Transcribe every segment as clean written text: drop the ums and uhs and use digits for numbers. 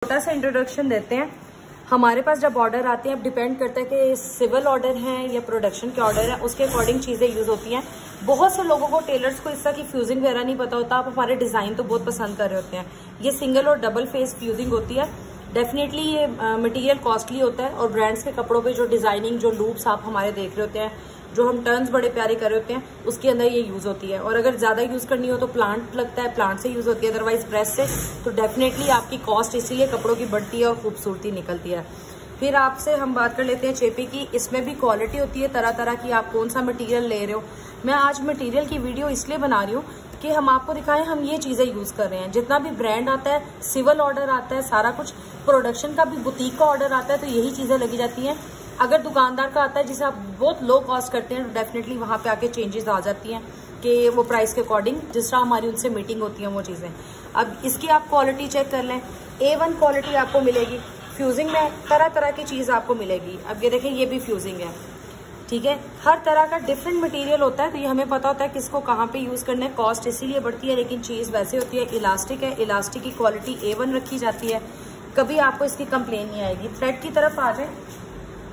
छोटा सा इंट्रोडक्शन देते हैं। हमारे पास जब ऑर्डर आते हैं, अब डिपेंड करता है कि सिविल ऑर्डर हैं या प्रोडक्शन के ऑर्डर हैं, उसके अकॉर्डिंग चीज़ें यूज़ होती हैं। बहुत से लोगों को, टेलर्स को इस तरह की फ्यूजिंग वगैरह नहीं पता होता। आप हमारे डिज़ाइन तो बहुत पसंद कर रहे होते हैं। ये सिंगल और डबल फेस फ्यूजिंग होती है। डेफिनेटली ये मटेरियल कॉस्टली होता है और ब्रांड्स के कपड़ों पे जो डिजाइनिंग, जो लूप्स आप हमारे देख रहे होते हैं, जो हम टर्न्स बड़े प्यारे कर रहे होते हैं, उसके अंदर ये यूज होती है। और अगर ज्यादा यूज करनी हो तो प्लांट लगता है, प्लांट से यूज होती है, अदरवाइज प्रेस से। तो डेफिनेटली आपकी कॉस्ट इसीलिए कपड़ों की बढ़ती है और खूबसूरती निकलती है। फिर आपसे हम बात कर लेते हैं चेपी की। इसमें भी क्वालिटी होती है तरह तरह की, आप कौन सा मटेरियल ले रहे हो। मैं आज मटेरियल की वीडियो इसलिए बना रही हूँ कि हम आपको दिखाएं हम ये चीजें यूज कर रहे हैं। जितना भी ब्रांड आता है, सिविल ऑर्डर आता है, सारा कुछ, प्रोडक्शन का भी, बुटीक का ऑर्डर आता है, तो यही चीजें लगी जाती हैं। अगर दुकानदार का आता है जिसे आप बहुत लो कॉस्ट करते हैं, तो डेफिनेटली वहां पे आके चेंजेस आ जाती हैं कि वो प्राइस के अकॉर्डिंग जिस तरह हमारी उनसे मीटिंग होती है वो चीजें। अब इसकी आप क्वालिटी चेक कर लें, A1 क्वालिटी आपको मिलेगी। फ्यूजिंग में तरह तरह की चीज आपको मिलेगी। अब ये देखें, ये भी फ्यूजिंग है, ठीक है। हर तरह का डिफरेंट मटेरियल होता है, तो ये हमें पता होता है किसको कहाँ पे यूज करना है। कॉस्ट इसीलिए बढ़ती है, लेकिन चीज वैसे होती है। इलास्टिक है, इलास्टिक की क्वालिटी A1 रखी जाती है, कभी आपको इसकी कंप्लेन नहीं आएगी। थ्रेड की तरफ आ जाए,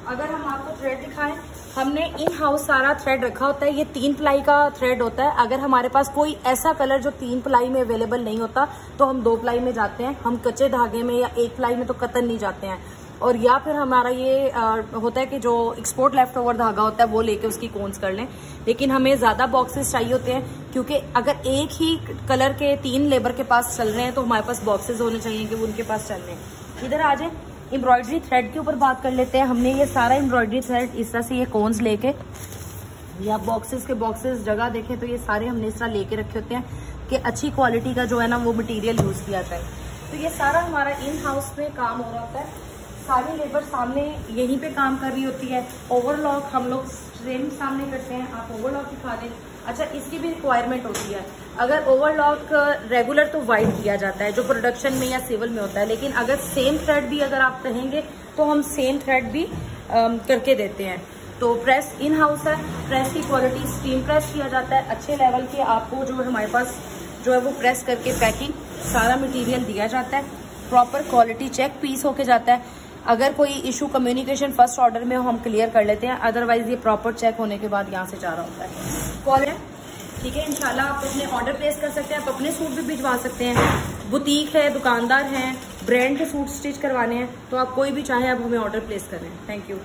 अगर हम आपको थ्रेड दिखाएं, हमने इन हाउस सारा थ्रेड रखा होता है। ये 3 प्लाई का थ्रेड होता है। अगर हमारे पास कोई ऐसा कलर जो 3 प्लाई में अवेलेबल नहीं होता, तो हम 2 प्लाई में जाते हैं। हम कच्चे धागे में या 1 प्लाई में तो कतन नहीं जाते हैं। और या फिर हमारा ये होता है कि जो एक्सपोर्ट लेफ्ट ओवर धागा होता है वो लेके उसकी कोन्स कर लें। लेकिन हमें ज्यादा बॉक्सेस चाहिए होते हैं, क्योंकि अगर एक ही कलर के 3 लेबर के पास चल रहे हैं तो हमारे पास बॉक्सेस होने चाहिए कि वो उनके पास चल रहे हैं। इधर आ जाए, एम्ब्रॉयडरी थ्रेड के ऊपर बात कर लेते हैं। हमने ये सारा एम्ब्रॉयडरी थ्रेड इस तरह से ये कोन्स लेके, या बॉक्सेस के बॉक्सेस जगह देखें तो ये सारे हमने इस तरह लेके रखे होते हैं कि अच्छी क्वालिटी का जो है ना वो मटेरियल यूज किया जाए। तो ये सारा हमारा इन हाउस में काम हो रहा होता है। सारी लेबर सामने यहीं पे काम कर रही होती है। ओवरलॉक हम लोग सेम सामने करते हैं। आप ओवरलॉक दिखा दें। अच्छा, इसकी भी रिक्वायरमेंट होती है। अगर ओवरलॉक रेगुलर तो वाइट किया जाता है, जो प्रोडक्शन में या सिविल में होता है, लेकिन अगर सेम थ्रेड भी अगर आप कहेंगे तो हम सेम थ्रेड भी करके देते हैं। तो प्रेस इन हाउस है। प्रेस की क्वालिटी स्टीम प्रेस किया जाता है, अच्छे लेवल के आपको जो हमारे पास जो है वो प्रेस करके पैकिंग सारा मटेरियल दिया जाता है। प्रॉपर क्वालिटी चेक पीस होके जाता है। अगर कोई इशू कम्युनिकेशन फर्स्ट ऑर्डर में हो हम क्लियर कर लेते हैं, अदरवाइज ये प्रॉपर चेक होने के बाद यहाँ से जा रहा होता है। कॉल है, ठीक है। इंशाल्लाह आप अपने ऑर्डर प्लेस कर सकते हैं। आप अपने सूट भी भिजवा सकते हैं। बुटीक है, दुकानदार हैं, ब्रांड के सूट स्टिच करवाने हैं, तो आप कोई भी चाहे आप हमें ऑर्डर प्लेस करें। Thank you.